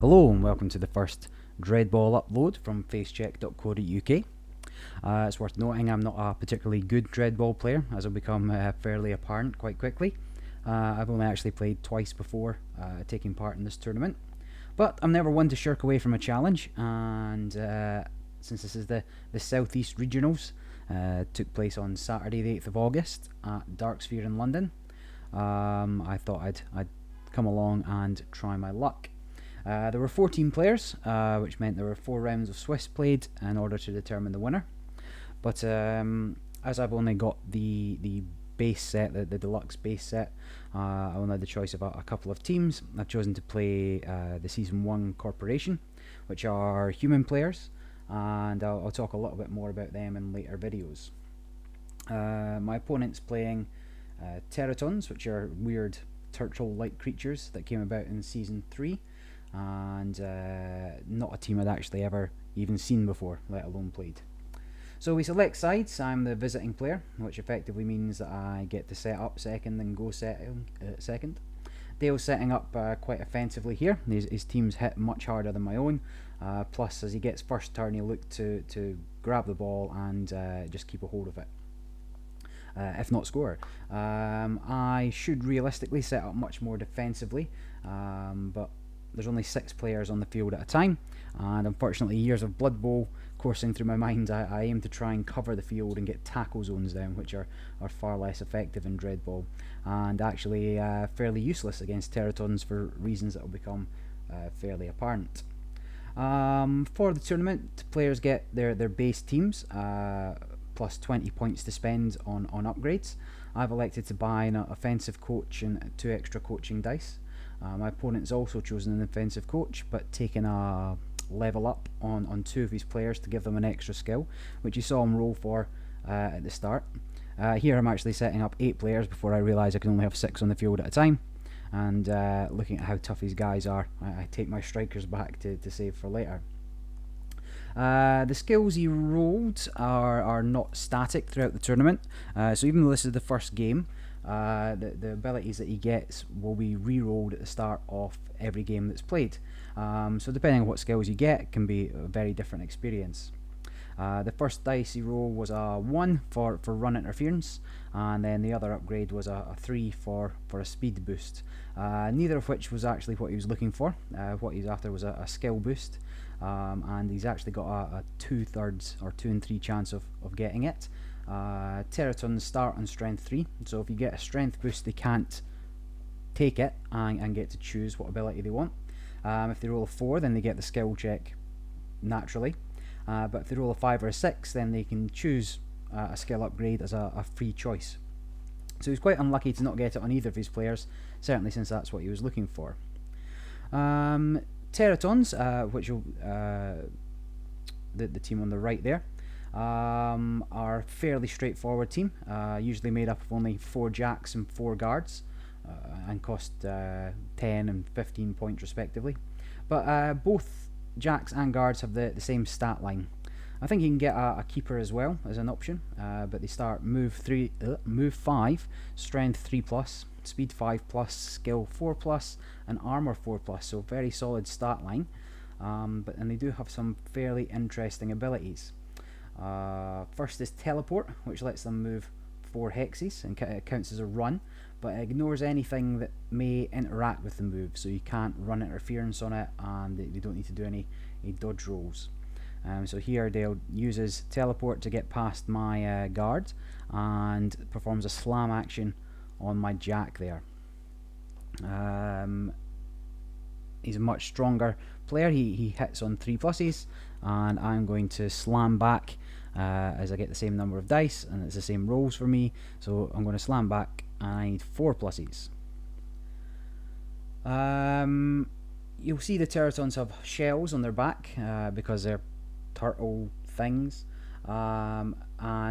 Hello and welcome to the first Dreadball upload from facecheck.co.uk. It's worth noting I'm not a particularly good Dreadball player, as will become fairly apparent quite quickly. I've only actually played twice before taking part in this tournament, but I'm never one to shirk away from a challenge, and since this is the Southeast Regionals, took place on Saturday the 8th of August at Darksphere in London, I thought I'd come along and try my luck. There were 14 players, which meant there were 4 rounds of Swiss played in order to determine the winner. But as I've only got the base set, the deluxe base set, I only had the choice of a couple of teams. I've chosen to play the Season 1 Corporation, which are human players, and I'll talk a little bit more about them in later videos. My opponent's playing Teratons, which are weird turtle-like creatures that came about in Season 3. And not a team I'd actually ever even seen before, let alone played. So we select sides. I'm the visiting player, which effectively means that I get to set up second and go second. Dale's setting up quite offensively here. His team's hit much harder than my own. Plus, as he gets first turn, he'll look to grab the ball and just keep a hold of it, if not score. I should realistically set up much more defensively, but there's only 6 players on the field at a time, and unfortunately years of Blood Bowl coursing through my mind, I aim to try and cover the field and get tackle zones down, which are far less effective in Dreadball, and actually fairly useless against Teratons for reasons that will become fairly apparent. For the tournament, players get their base teams, plus 20 points to spend on upgrades. I've elected to buy an offensive coach and 2 extra coaching dice. My opponent's also chosen an offensive coach, but taken a level up on 2 of his players to give them an extra skill, which you saw him roll for at the start. Here I'm actually setting up 8 players before I realise I can only have 6 on the field at a time, and looking at how tough his guys are, I take my strikers back to save for later. The skills he rolled are not static throughout the tournament, so even though this is the first game, the abilities that he gets will be re-rolled at the start of every game that's played. So depending on what skills you get, it can be a very different experience. The first dice he rolled was a 1 for run interference, and then the other upgrade was a 3 for a speed boost. Neither of which was actually what he was looking for. What he's after was a skill boost, and he's actually got a 2/3 or 2 and 3 chance of getting it. Teratons start on strength 3, so if you get a strength boost they can't take it and get to choose what ability they want. If they roll a 4, then they get the skill check naturally, but if they roll a 5 or a 6, then they can choose a skill upgrade as a free choice. So he's quite unlucky to not get it on either of his players, certainly since that's what he was looking for. Teratons, which will the team on the right there, are a fairly straightforward team, usually made up of only 4 jacks and 4 guards, and cost 10 and 15 points respectively. But both jacks and guards have the same stat line. I think you can get a keeper as well as an option, but they start move 5, strength 3+, speed 5+, skill 4+, and armor 4+, so very solid stat line. And they do have some fairly interesting abilities. First is teleport, which lets them move 4 hexes and it counts as a run, but it ignores anything that may interact with the move, so you can't run interference on it, and they don't need to do any dodge rolls. So here Dale uses teleport to get past my guard and performs a slam action on my jack there. He's a much stronger player. He hits on 3+, and I'm going to slam back as I get the same number of dice, and it's the same rolls for me, so I'm going to slam back and I need 4+. You'll see the Teratons have shells on their back because they're turtle things, and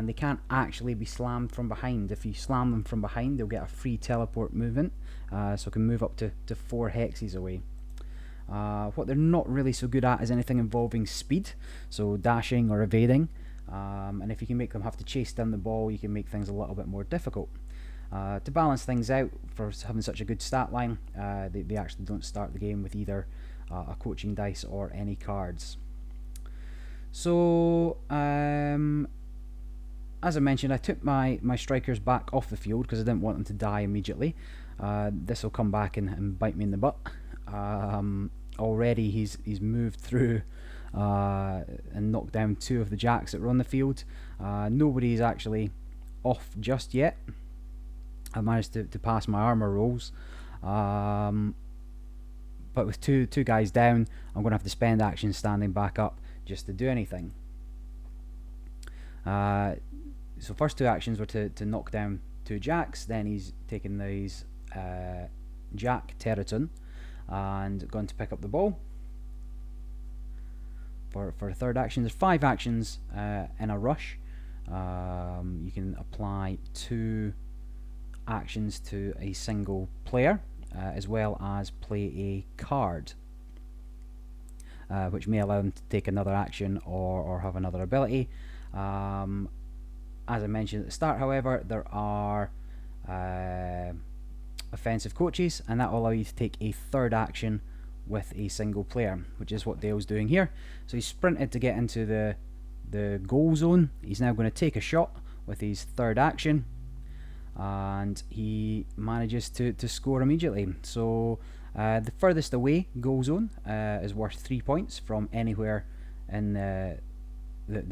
they can't actually be slammed from behind. If you slam them from behind, they'll get a free teleport movement, so can move up to 4 hexes away. What they're not really so good at is anything involving speed, so dashing or evading, and if you can make them have to chase down the ball, you can make things a little bit more difficult. To balance things out, for having such a good stat line, they actually don't start the game with either a coaching dice or any cards. So as I mentioned, I took my strikers back off the field because I didn't want them to die immediately. This will come back and bite me in the butt. Already he's moved through and knocked down 2 of the jacks that were on the field. Nobody's actually off just yet. I managed to pass my armor rolls, but with two guys down, I'm going to have to spend action standing back up just to do anything. So first 2 actions were to knock down 2 jacks, then he's taken these jack Teraton and going to pick up the ball. For a third action, there's 5 actions in a rush. You can apply 2 actions to a single player, as well as play a card, which may allow them to take another action or have another ability. As I mentioned at the start, however, there are offensive coaches, and that will allow you to take a third action with a single player, which is what Dale's doing here. So he's sprinted to get into the goal zone. He's now going to take a shot with his third action, and he manages to score immediately. So the furthest away goal zone is worth 3 points from anywhere in the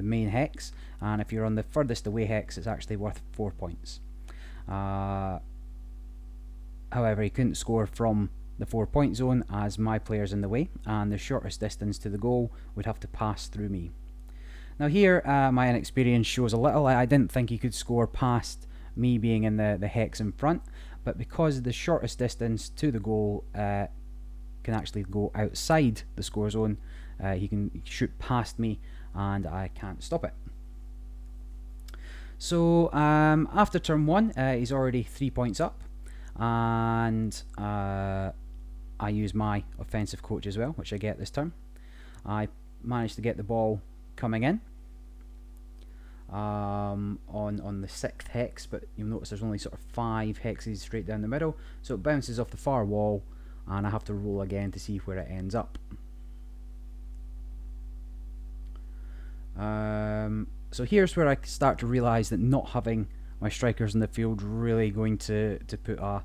main hex, and if you're on the furthest away hex, it's actually worth 4 points. However, he couldn't score from the 4-point zone as my player's in the way, and the shortest distance to the goal would have to pass through me. Now here, my inexperience shows a little. I didn't think he could score past me being in the hex in front, but because the shortest distance to the goal can actually go outside the score zone, he can shoot past me and I can't stop it. So after turn 1, he's already 3 points up, and I use my offensive coach as well, which I get this turn. I managed to get the ball coming in on the 6th hex, but you'll notice there's only sort of 5 hexes straight down the middle, so it bounces off the far wall, and I have to roll again to see where it ends up. So here's where I start to realise that not having my strikers in the field really going to put a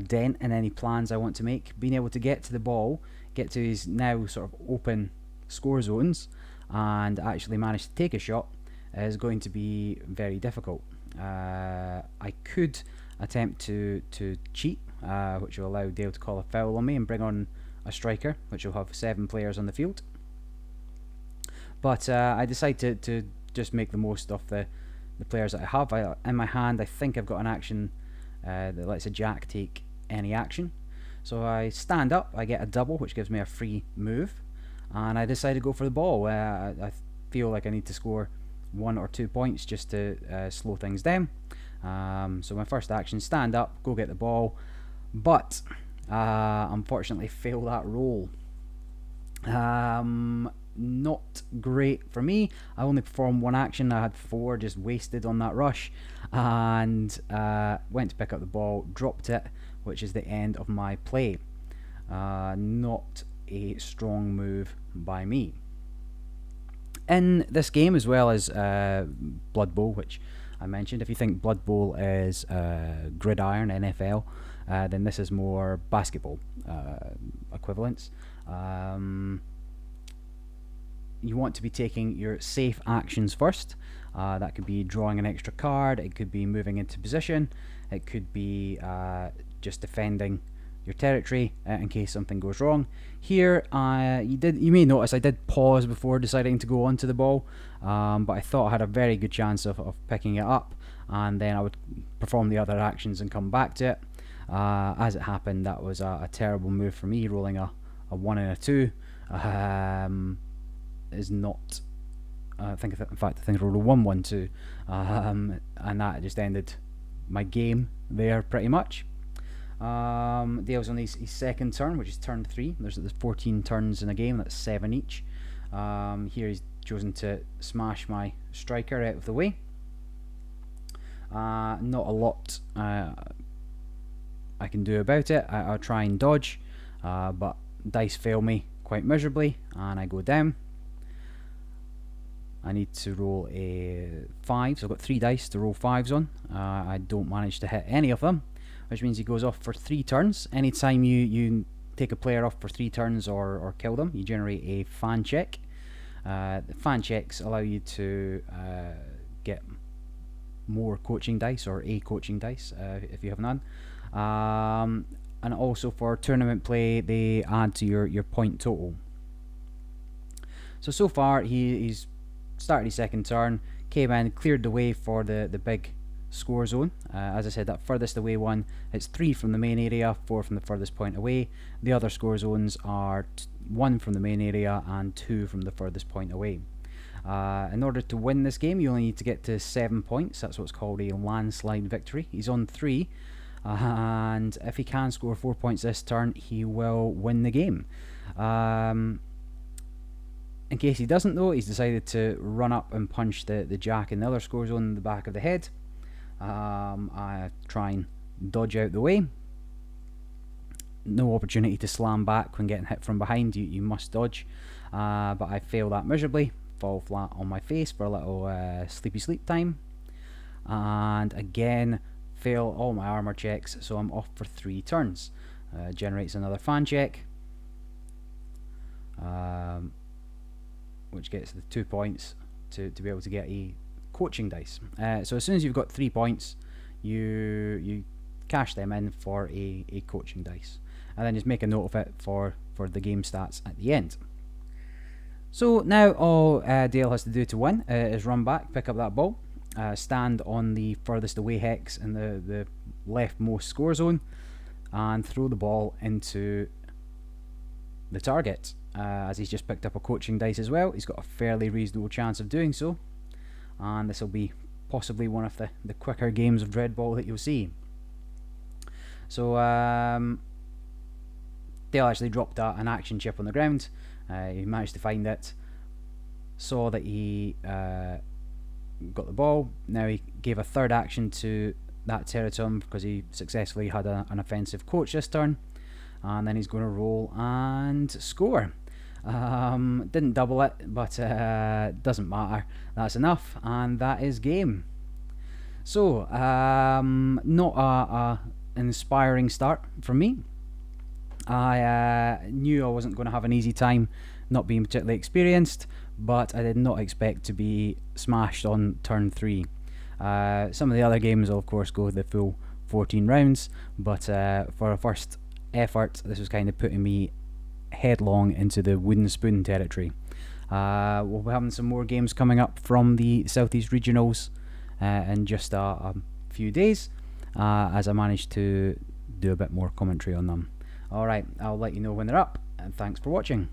dent in any plans I want to make. Being able to get to the ball, get to his now sort of open score zones, and actually manage to take a shot is going to be very difficult. I could attempt to cheat, which will allow Dale to call a foul on me and bring on a striker, which will have 7 players on the field. But I decide to just make the most of the players that I have. In my hand, I think I've got an action that lets a jack take any action. So I stand up, I get a double, which gives me a free move, and I decide to go for the ball. I feel like I need to score 1 or 2 points just to slow things down. So my first action, stand up, go get the ball, but unfortunately fail that roll. Not great for me. I only performed 1 action. I had 4 just wasted on that rush, and went to pick up the ball, dropped it, which is the end of my play. Not a strong move by me. In this game, as well as Blood Bowl, which I mentioned, if you think Blood Bowl is gridiron NFL, then this is more basketball equivalents. You want to be taking your safe actions first. That could be drawing an extra card, it could be moving into position, it could be just defending your territory in case something goes wrong. Here, you may notice I did pause before deciding to go onto the ball, but I thought I had a very good chance of picking it up, and then I would perform the other actions and come back to it. As it happened, that was a terrible move for me. Rolling a 1 and a 2 is not. I think I rolled a 1, 1, 2, and that just ended my game there pretty much. Dale's on his second turn, which is turn 3. There's 14 turns in a game, that's 7 each. Here he's chosen to smash my striker out of the way. Not a lot I can do about it. I'll try and dodge, but dice fail me quite miserably, and I go down. I need to roll a 5, so I've got 3 dice to roll 5s on. I don't manage to hit any of them, which means he goes off for 3 turns. Anytime you take a player off for 3 turns or kill them, you generate a fan check. The fan checks allow you to get more coaching dice, or a coaching dice if you have none. And also for tournament play, they add to your point total. So far he's started his second turn, came in, cleared the way for the big score zone. As I said, that furthest away one, it's 3 from the main area, 4 from the furthest point away. The other score zones are 1 from the main area and 2 from the furthest point away. In order to win this game, you only need to get to 7 points. That's what's called a landslide victory. He's on 3, and if he can score 4 points this turn, he will win the game. In case he doesn't know, he's decided to run up and punch the jack in the other score zone in the back of the head. I try and dodge out the way. No opportunity to slam back when getting hit from behind. You must dodge. But I fail that miserably. Fall flat on my face for a little sleepy sleep time. And again, fail all my armor checks, so I'm off for 3 turns. Generates another fan check. Which gets the 2 points to be able to get a coaching dice. So as soon as you've got 3 points, you cash them in for a coaching dice, and then just make a note of it for the game stats at the end. So now all Dale has to do to win is run back, pick up that ball, stand on the furthest away hex in the leftmost score zone, and throw the ball into the target. As he's just picked up a coaching dice as well, he's got a fairly reasonable chance of doing so, and this will be possibly one of the quicker games of Dreadball that you'll see. So Dale actually dropped an action chip on the ground. He managed to find it, saw that he got the ball. Now he gave a third action to that Teraton because he successfully had an offensive coach this turn, and then he's going to roll and score. Didn't double it, but doesn't matter. That's enough, and that is game. So not a inspiring start from me. I knew I wasn't going to have an easy time, not being particularly experienced, but I did not expect to be smashed on turn 3. Some of the other games will of course go the full 14 rounds, but for a first effort, this was kind of putting me headlong into the wooden spoon territory. We'll be having some more games coming up from the Southeast Regionals in just a few days, as I managed to do a bit more commentary on them. Alright, I'll let you know when they're up, and thanks for watching.